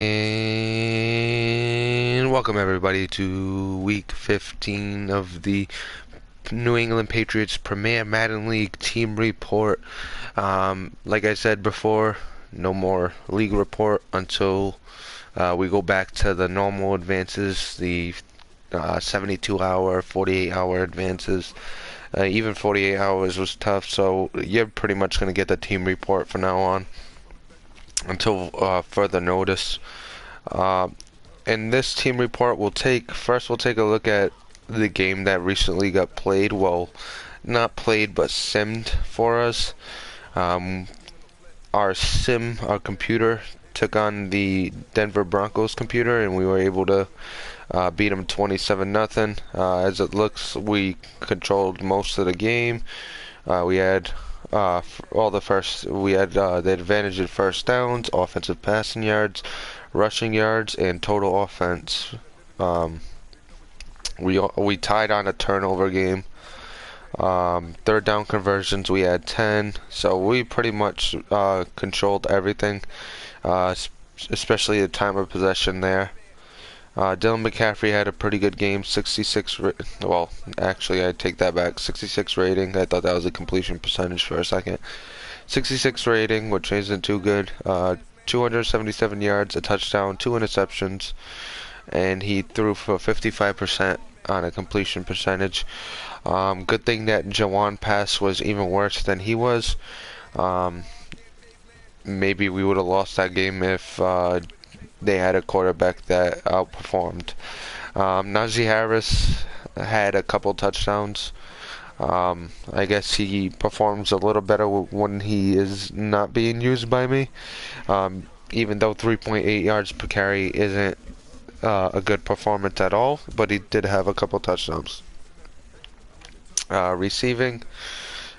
And welcome everybody to week 15 of the New England Patriots Premier Madden League team report. Like I said before, no more league report until we go back to the normal advances, the 72-hour, 48-hour advances. Even 48 hours was tough, so you're pretty much going to get the team report from now on until further notice. Uh, in this team report, we'll take a look at the game that recently got played. Well, not played, but simmed for us. Um, our computer took on the Denver Broncos computer, and we were able to beat them 27-0. As it looks, we controlled most of the game. We had the advantage in first downs, offensive passing yards, rushing yards, and total offense. Um, we tied on a turnover game. Third down conversions, we had 10, so we pretty much controlled everything, especially the time of possession there. Dylan McCaffrey had a pretty good game, 66. Well, actually, I take that back. 66 rating. I thought that was a completion percentage for a second. 66 rating, which isn't too good. 277 yards, a touchdown, 2 interceptions, and he threw for 55% on a completion percentage. Good thing that Jawan pass was even worse than he was. Um, Maybe we would have lost that game if they had a quarterback that outperformed. Najee Harris had a couple touchdowns. I guess he performs a little better when he is not being used by me. Even though 3.8 yards per carry isn't a good performance at all, but he did have a couple touchdowns. Receiving,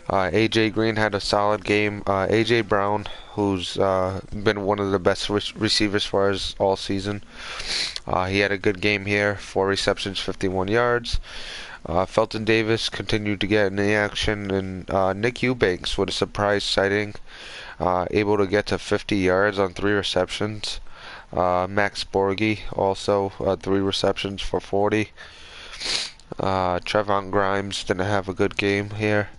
AJ Green had a solid game. AJ Brown, who's been one of the best receivers for us all season, he had a good game here. 4 receptions, 51 yards. Felton Davis continued to get in the action, and Nick Eubanks with a surprise sighting, able to get to 50 yards on 3 receptions. Max Borghi also 3 receptions for 40. Trevon Grimes didn't have a good game here.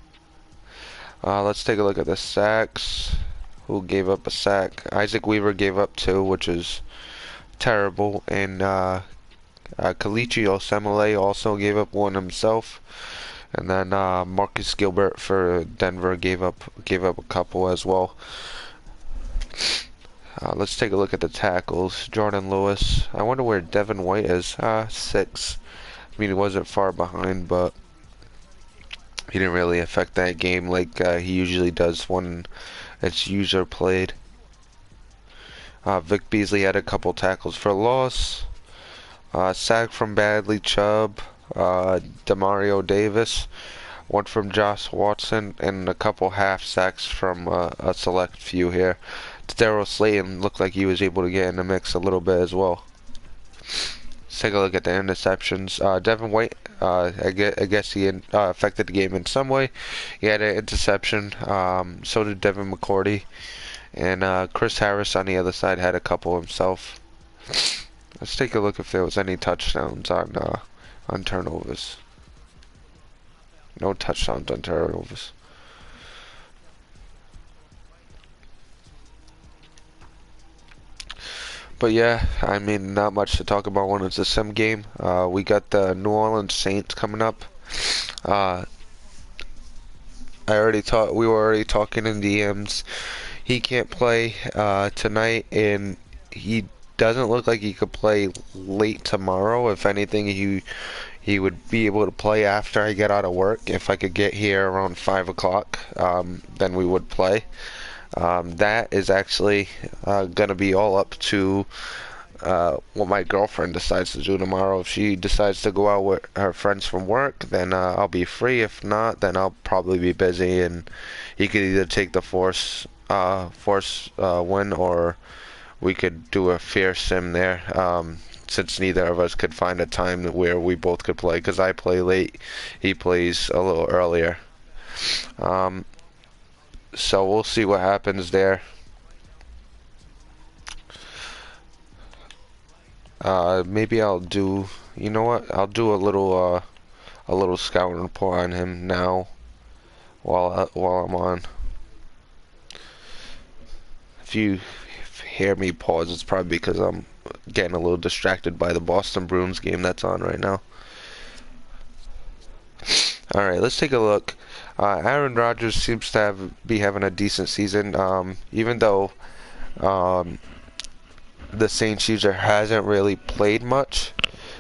Let's take a look at the sacks. Who gave up a sack? Isaac Weaver gave up 2, which is terrible, and Kalichi Osemele also gave up 1 himself. And then Marcus Gilbert for Denver gave up a couple as well. Let's take a look at the tackles. Jordan Lewis. I wonder where Devin White is. 6. I mean, he wasn't far behind, but he didn't really affect that game like he usually does when it's user played. Vic Beasley had a couple tackles for loss. Sack from Badley Chubb. Demario Davis. 1 from Josh Watson, and a couple half sacks from a select few here. Daryl Slayton looked like he was able to get in the mix a little bit as well. Let's take a look at the interceptions. Devin White, I guess he affected the game in some way. He had an interception. So did Devin McCourty. And Chris Harris on the other side had a couple himself. Let's take a look if there was any touchdowns on turnovers. No touchdowns on turnovers. But yeah, I mean, not much to talk about when it's a sim game. We got the New Orleans Saints coming up. Uh, we were already talking in DMs. He can't play tonight, and he doesn't look like he could play late tomorrow. If anything, he would be able to play after I get out of work. If I could get here around 5 o'clock, then we would play. That is actually gonna be all up to what my girlfriend decides to do tomorrow. If she decides to go out with her friends from work, then I'll be free. If not, then I'll probably be busy, and he could either take the force win, or we could do a fair sim there. Since neither of us could find a time where we both could play, because I play late, he plays a little earlier. So we'll see what happens there. Maybe I'll do. You know what? I'll do a little scouting report on him now while I'm on. If you hear me pause, it's probably because I'm getting a little distracted by the Boston Bruins game that's on right now. All right, let's take a look. Aaron Rodgers seems to be having a decent season, even though um, the Saints user hasn't really played much.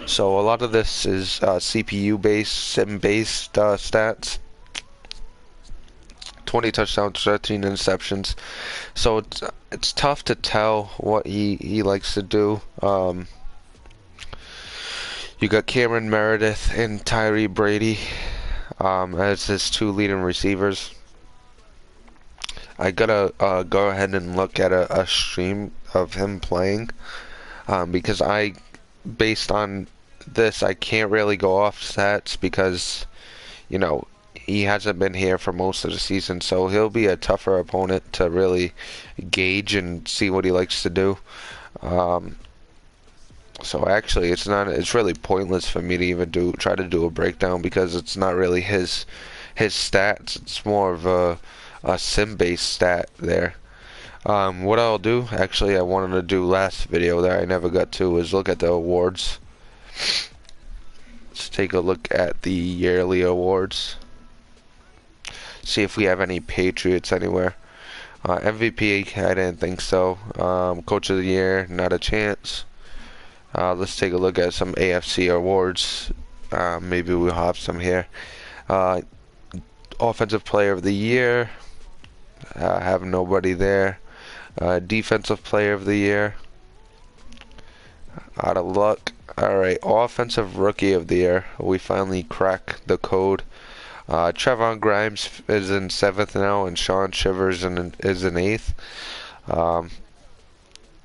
So a lot of this is CPU based, sim based stats. 20 touchdowns, 13 interceptions. So it's tough to tell what he likes to do. You got Cameron Meredith and Tyree Brady as his two leading receivers. I gotta go ahead and look at a stream of him playing because based on this, I can't really go off stats because, you know, he hasn't been here for most of the season, so he'll be a tougher opponent to really gauge and see what he likes to do. Um, so actually, it's really pointless for me to even try to do a breakdown because it's not really his stats. It's more of a sim-based stat there. What I'll do, actually, I wanted to do last video that I never got to, is look at the awards. Let's take a look at the yearly awards. See if we have any Patriots anywhere. MVP, I didn't think so. Coach of the Year, not a chance. Let's take a look at some AFC awards. Maybe we'll have some here. Offensive Player of the Year, have nobody there. Defensive Player of the Year, out of luck. Alright, Offensive Rookie of the Year, we finally cracked the code. Trevon Grimes is in 7th now, and Sean Shivers is in 8th.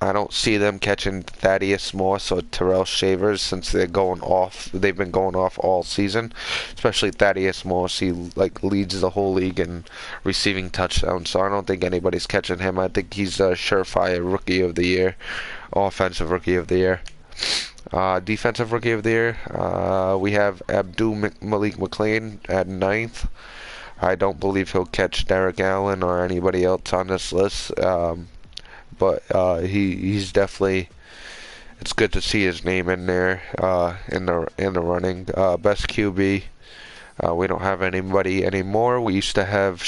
I don't see them catching Thaddeus Moss or Terrell Shavers since they're going off. They've been going off all season, especially Thaddeus Moss. He leads the whole league in receiving touchdowns, so I don't think anybody's catching him. I think he's a surefire Rookie of the Year, Offensive Rookie of the Year. Defensive Rookie of the Year, we have Malik McLean at 9th. I don't believe he'll catch Derek Allen or anybody else on this list. But he's definitely. It's good to see his name in there in the running. Best QB. We don't have anybody anymore. We used to have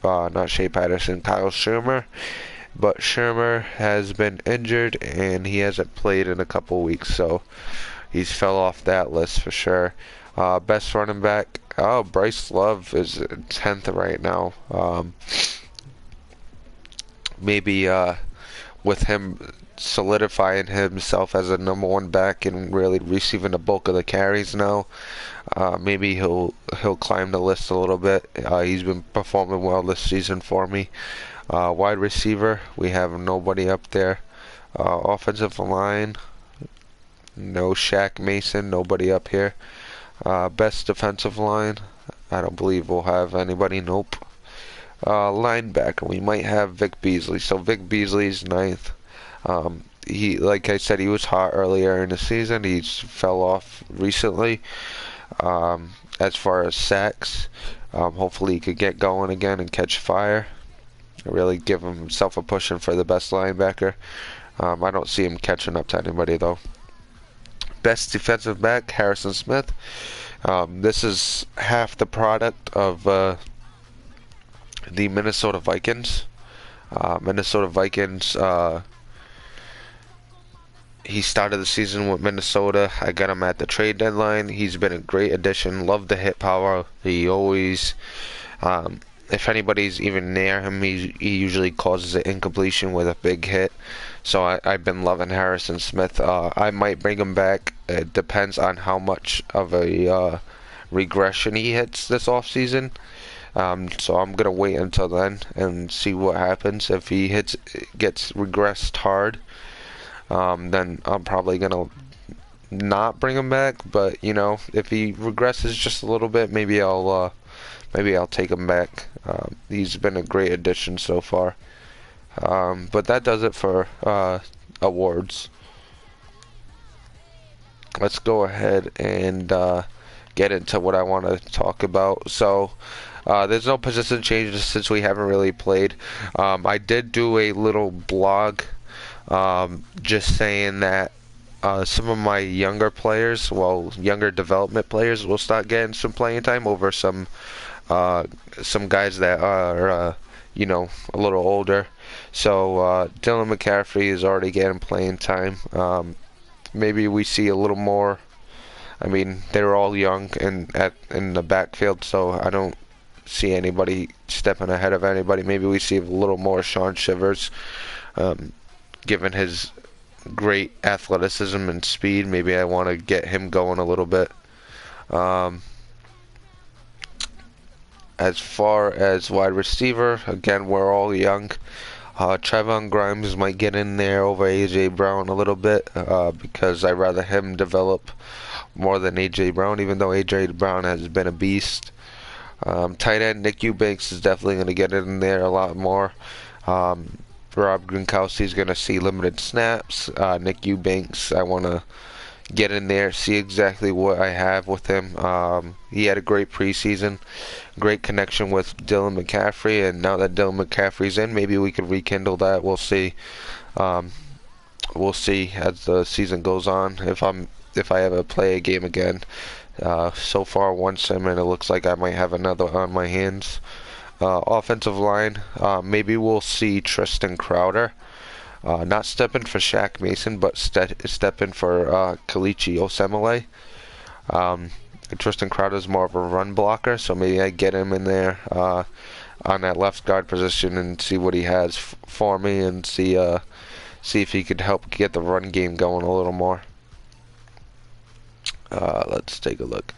not Shea Patterson, Kyle Shermer, but Shermer has been injured and he hasn't played in a couple weeks, so he's fell off that list for sure. Best running back. Oh, Bryce Love is 10th right now. Maybe with him solidifying himself as a #1 back and really receiving the bulk of the carries now, maybe he'll climb the list a little bit. He's been performing well this season for me. Wide receiver, we have nobody up there. Offensive line, no Shaq Mason, nobody up here. Best defensive line, I don't believe we'll have anybody. Nope. Linebacker, we might have Vic Beasley. So Vic Beasley's 9th. He, like I said, he was hot earlier in the season. He's fell off recently. As far as sacks, hopefully he could get going again and catch fire. Really give himself a push in for the best linebacker. I don't see him catching up to anybody though. Best defensive back, Harrison Smith. This is half the product of the Minnesota Vikings. Minnesota Vikings, he started the season with Minnesota. I got him at the trade deadline. He's been a great addition. Love the hit power. He always, if anybody's even near him, he usually causes an incompletion with a big hit. So I've been loving Harrison Smith. I might bring him back. It depends on how much of a regression he hits this offseason. So I'm gonna wait until then and see what happens. If he gets regressed hard, then I'm probably gonna not bring him back. But you know, if he regresses just a little bit, maybe I'll take him back. He's been a great addition so far. But that does it for awards. let's go ahead and get into what I want to talk about. So, there's no position changes since we haven't really played. I did do a little blog just saying that some of my younger players, well, younger development players, will start getting some playing time over uh, some guys that are, a little older. So Dylan McCaffrey is already getting playing time. Maybe we see a little more. I mean, they're all young and in the backfield, so I don't see anybody stepping ahead of anybody. Maybe we see a little more Sean Shivers, um, given his great athleticism and speed. Maybe I want to get him going a little bit. Um, as far as wide receiver, again, we're all young. Trevon Grimes might get in there over A.J. Brown a little bit because I'd rather him develop more than A.J. Brown, even though A.J. Brown has been a beast. Tight end Nick Eubanks is definitely going to get in there a lot more. Rob Gronkowski is going to see limited snaps. Nick Eubanks, I want to get in there, see exactly what I have with him. He had a great preseason, great connection with Dylan McCaffrey, and now that Dylan McCaffrey's in, maybe we could rekindle that. We'll see. We'll see as the season goes on if I ever play a game again. So far, one sim, and it looks like I might have another on my hands. Offensive line, maybe we'll see Tristan Crowder. Not stepping for Shaq Mason, but stepping for Kalichi Osemele. Tristan Crowder is more of a run blocker, so maybe I get him in there on that left guard position and see what he has for me, and see if he could help get the run game going a little more. Let's take a look.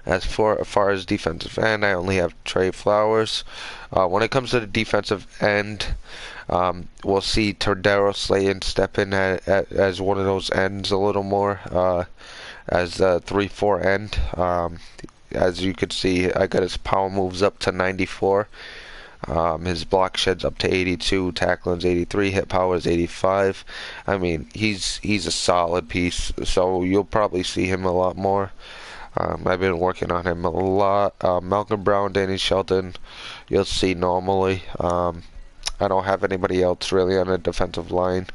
As far as defensive end, I only have Trey Flowers. When it comes to the defensive end, we'll see Tordero Slayton step in as one of those ends a little more, as a 3-4 end. As you can see, I got his power moves up to 94. His block shed's up to 82, tackling's 83, hit power is 85. I mean, he's a solid piece, so you'll probably see him a lot more. I've been working on him a lot. Malcolm Brown, Danny Shelton, you'll see normally. I don't have anybody else really on the defensive line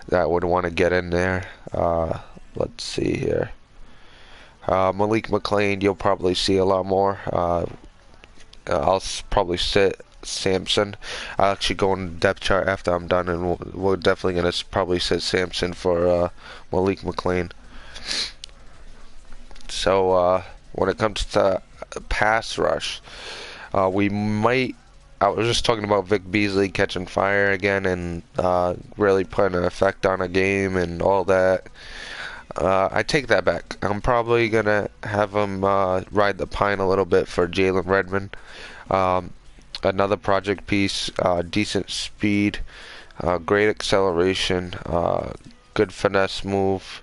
that would want to get in there. Let's see here. Malik McLean, you'll probably see a lot more. I'll probably sit Samson. I'll actually go in the depth chart after I'm done, and we're definitely going to probably sit Samson for Malik McLean. So when it comes to pass rush, we might. I was just talking about Vic Beasley catching fire again and really putting an effect on a game and all that. I take that back. I'm probably gonna have him ride the pine a little bit for Jalen Redmond. Another project piece, decent speed, great acceleration, good finesse move.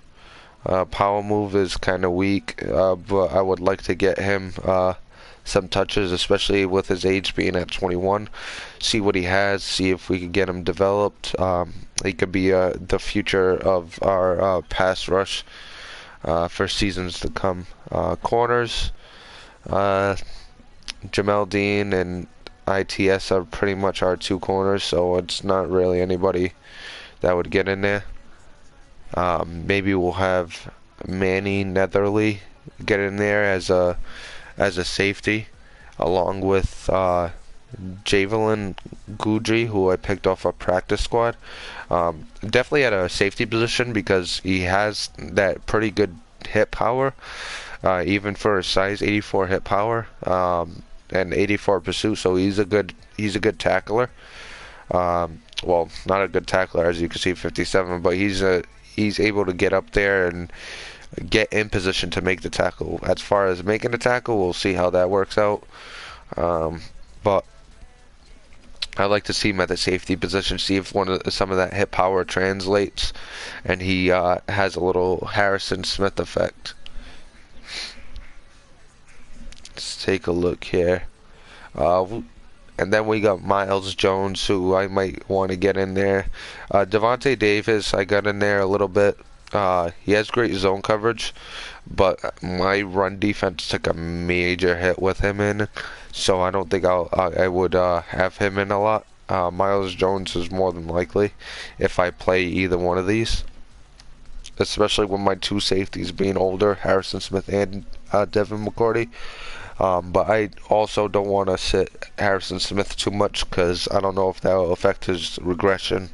Power move is kind of weak, but I would like to get him some touches, especially with his age being at 21. See what he has, see if we can get him developed. He could be the future of our pass rush for seasons to come. Corners, Jamel Dean and ITS are pretty much our two corners, so it's not really anybody that would get in there. Maybe we'll have Manny Netherly get in there as a safety, along with Javelin Guidry, who I picked off a practice squad. Definitely at a safety position because he has that pretty good hit power, even for his size, 84 hit power, and 84 pursuit. So he's a good tackler. Well, not a good tackler, as you can see, 57, but he's able to get up there and get in position to make the tackle. As far as making the tackle, we'll see how that works out. But I'd like to see him at the safety position, see if some of that hit power translates, and he has a little Harrison Smith effect. Let's take a look here. And then we got Miles Jones, who I might want to get in there. Devontae Davis, I got in there a little bit. He has great zone coverage, but my run defense took a major hit with him in, so I don't think I would have him in a lot. Miles Jones is more than likely if I play either one of these, especially with my two safeties being older, Harrison Smith and Devin McCourty. But I also don't want to sit Harrison Smith too much because I don't know if that will affect his regression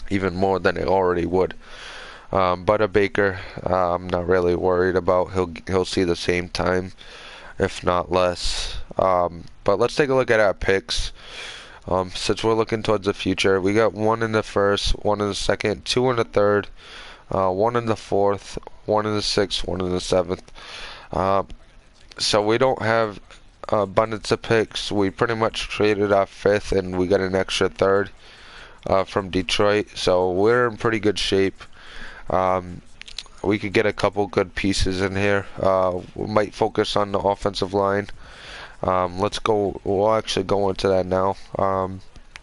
even more than it already would. But Baker, I'm not really worried about. He'll see the same time, if not less. But let's take a look at our picks. Since we're looking towards the future, we got one in the first, one in the second, two in the third, one in the fourth, one in the sixth, one in the seventh. Uh, so we don't have abundance of picks. We pretty much traded our fifth, and we got an extra third from Detroit. So we're in pretty good shape. Um, we could get a couple good pieces in here. We might focus on the offensive line. Let's go. We'll actually go into that now.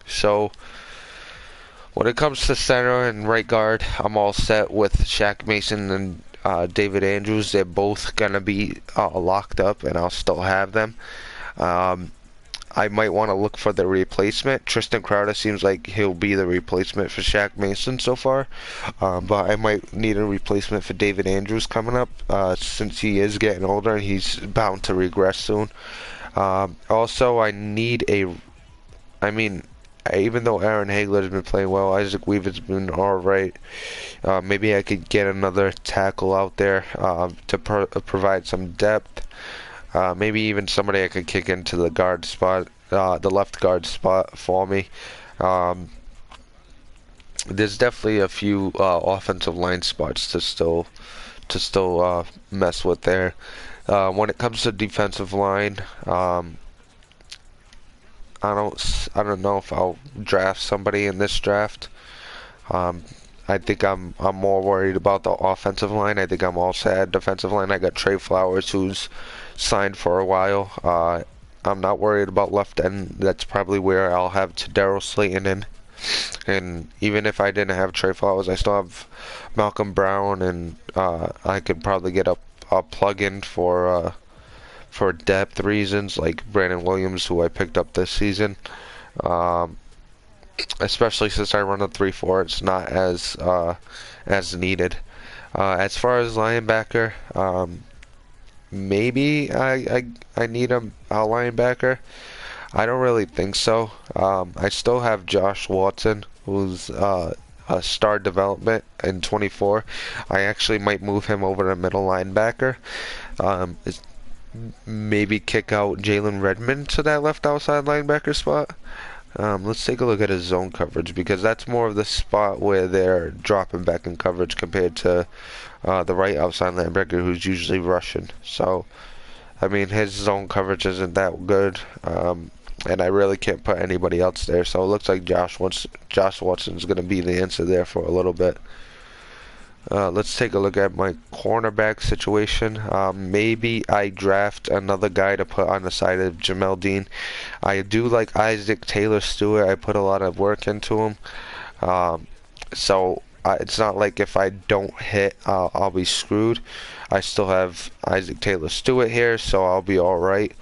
So when it comes to center and right guard, I'm all set with Shaq Mason and David Andrews. They're both gonna be locked up, and I'll still have them. Um, I might want to look for the replacement. Tristan Crowder seems like he'll be the replacement for Shaq Mason so far, but I might need a replacement for David Andrews coming up since he is getting older and he's bound to regress soon. Also, I need a. I mean, even though Aaron Hagler has been playing well, Isaac Weaver's been alright. Maybe I could get another tackle out there to provide some depth. Maybe even somebody I could kick into the guard spot, the left guard spot for me. Um, there's definitely a few offensive line spots to still mess with there. When it comes to defensive line, I don't know if I'll draft somebody in this draft. Um, I think I'm more worried about the offensive line. I think I'm all set. Defensive line, I got Trey Flowers, who's signed for a while. I'm not worried about left end. That's probably where I'll have Daryl Slayton in. And even if I didn't have Trey Flowers, I still have Malcolm Brown, and I could probably get a plug-in for depth reasons, like Brandon Williams, who I picked up this season. Um, Especially since I run a 3-4, it's not as needed. As far as linebacker, maybe I need a linebacker. I don't really think so. I still have Josh Watson, who's a star development in 24. I actually might move him over to middle linebacker. Maybe kick out Jalen Redmond to that left outside linebacker spot. Let's take a look at his zone coverage because that's more of the spot where they're dropping back in coverage compared to the right outside linebacker who's usually rushing. So, I mean, his zone coverage isn't that good, and I really can't put anybody else there. So it looks like Josh Watson's going to be the answer there for a little bit. Let's take a look at my cornerback situation. Maybe I draft another guy to put on the side of Jamel Dean. I do like Isaac Taylor Stewart. I put a lot of work into him. So it's not like if I don't hit, I'll be screwed. I still have Isaac Taylor Stewart here, so I'll be all right.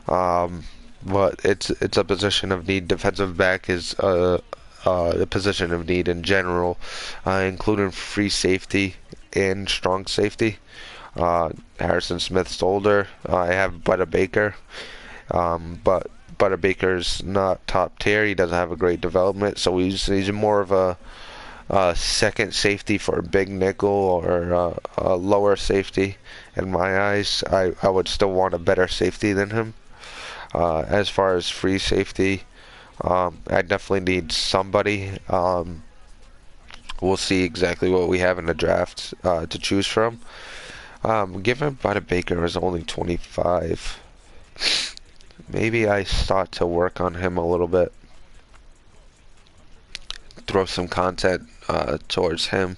But it's a position of need. Defensive back is the position of need in general, including free safety and strong safety. Harrison Smith's older. I have Butter Baker, but Butter Baker's not top tier. He doesn't have a great development, so he's more of a second safety for a big nickel or a lower safety. In my eyes, I would still want a better safety than him. As far as free safety, I definitely need somebody. We'll see exactly what we have in the draft to choose from. Given Butter Baker is only 25, maybe I start to work on him a little bit. Throw some content towards him.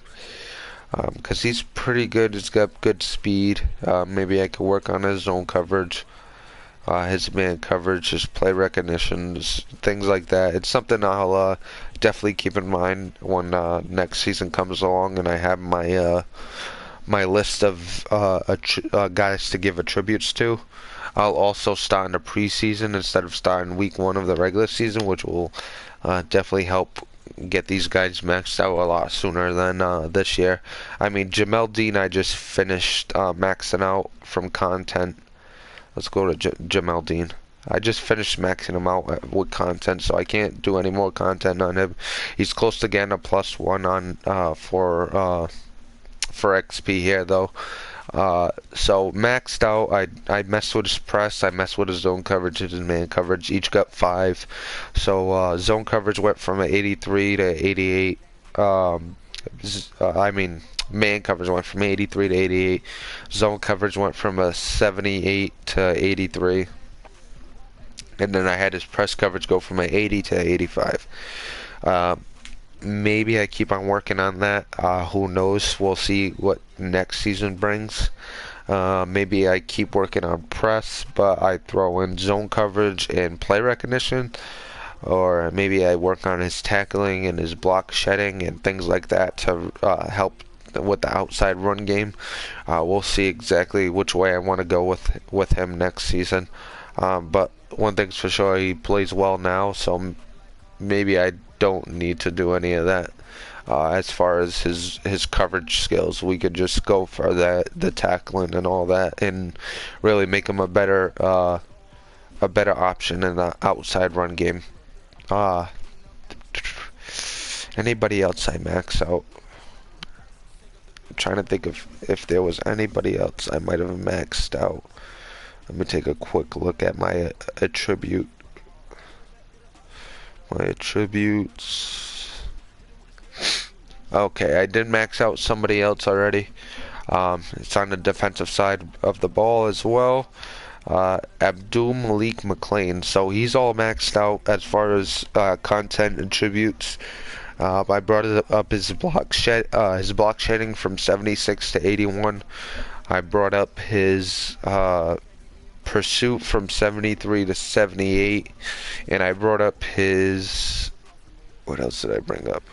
Because he's pretty good. He's got good speed. Maybe I could work on his zone coverage. his man coverage, his play recognition, things like that. It's something I'll definitely keep in mind when next season comes along and I have my list of guys to give attributes to. I'll also start in the preseason instead of starting week 1 of the regular season, which will definitely help get these guys maxed out a lot sooner than this year. I mean, Jamel Dean, I just finished maxing out from content. Let's go to Jamel Dean. I just finished maxing him out with content, so I can't do any more content on him. He's close to getting a +1 on for XP here, though. So maxed out. I messed with his press. I messed with his zone coverage and his man coverage. Each got 5. So zone coverage went from an 83 to 88. I mean, man coverage went from 83 to 88. Zone coverage went from a 78 to 83. And then I had his press coverage go from an 80 to 85. Maybe I keep on working on that. Who knows? We'll see what next season brings. Maybe I keep working on press, but I throw in zone coverage and play recognition. Or maybe I work on his tackling and his block shedding and things like that to help with the outside run game. We'll see exactly which way I want to go with him next season. But one thing's for sure, he plays well now, so maybe I don't need to do any of that. As far as his coverage skills, we could just go for the tackling and all that, and really make him a better option in the outside run game. Anybody else I max out? I'm trying to think of if there was anybody else I might have maxed out. Let me take a quick look at my attribute. My attributes. Okay, I did max out somebody else already. It's on the defensive side of the ball as well. Abdul Malik McLean. So he's all maxed out as far as content attributes. I brought up his block shedding from 76 to 81. I brought up his pursuit from 73 to 78, and I brought up his, what else did I bring up?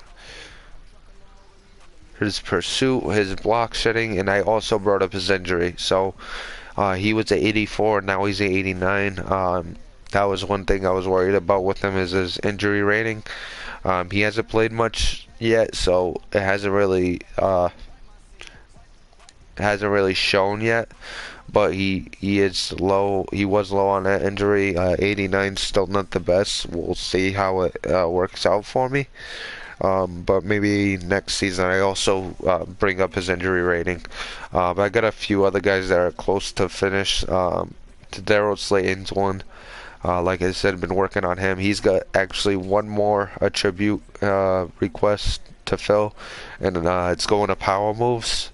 His pursuit, his block shedding, and I also brought up his injury. So he was at 84, now he's at 89. That was one thing I was worried about with him, is his injury rating. He hasn't played much yet, so it hasn't really shown yet. But he is low. He was low on that injury. 89 still not the best. We'll see how it works out for me. But maybe next season I also bring up his injury rating. I got a few other guys that are close to finish. Daryl Slayton's one. Like I said, been working on him. He's got actually one more attribute request to fill, and it's going to power moves.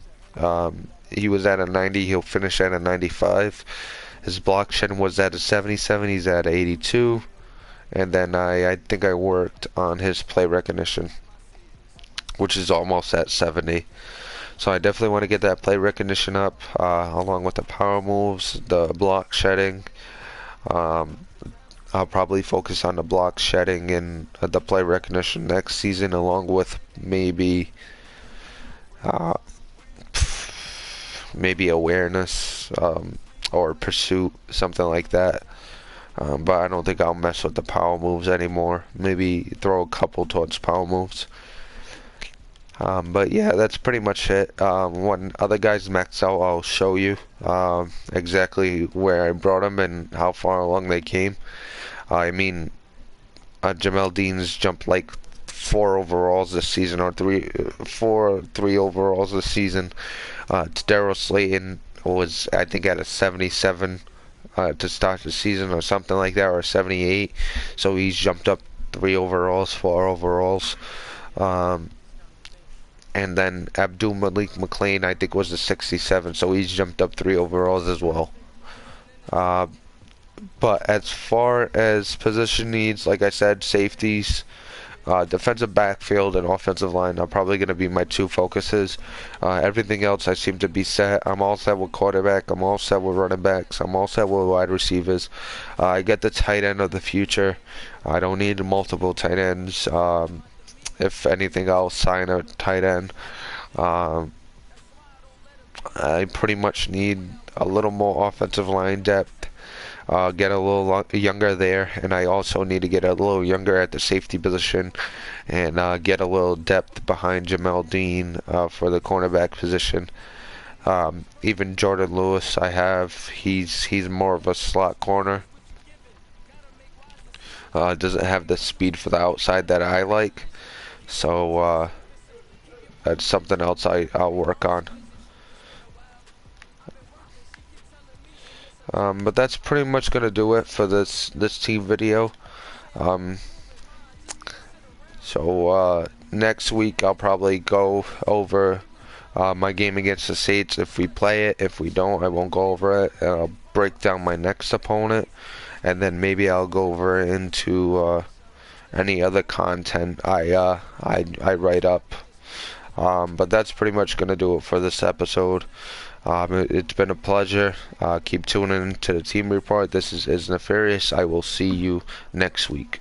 He was at a 90. He'll finish at a 95. His block shed was at a 77. He's at 82. And then I think I worked on his play recognition, which is almost at 70. So I definitely want to get that play recognition up, along with the power moves, the block shedding. I'll probably focus on the block shedding and the play recognition next season, along with maybe awareness or pursuit, something like that. But I don't think I'll mess with the power moves anymore. Maybe throw a couple towards power moves. But yeah, that's pretty much it. When other guys max out, I'll show you exactly where I brought them and how far along they came. I mean, Jamel Dean's jumped like 4 overalls this season, or 3 overalls this season. Daryl Slayton was, I think, at a 77 to start the season, or something like that, or 78. So he's jumped up 3 overalls, 4 overalls. And then Abdul Malik McLean, I think, was a 67, so he's jumped up 3 overalls as well. But as far as position needs, like I said, safeties, Defensive backfield and offensive line are probably going to be my two focuses. Everything else I seem to be set. I'm all set with quarterback. I'm all set with running backs. I'm all set with wide receivers. I get the tight end of the future. I don't need multiple tight ends. If anything, I'll sign a tight end. Um, I pretty much need a little more offensive line depth. Get a little younger there, and I also need to get a little younger at the safety position, and get a little depth behind Jamel Dean for the cornerback position. Even Jordan Lewis, he's more of a slot corner. Doesn't have the speed for the outside that I like, so that's something else I'll work on. But that's pretty much gonna do it for this team video. Um, so next week I'll probably go over my game against the Saints if we play it. If we don't, I won't go over it. I'll break down my next opponent, and then maybe I'll go over into any other content I write up. But that's pretty much gonna do it for this episode. It's been a pleasure. Keep tuning in to the team report. This is Nefarious. I will see you next week.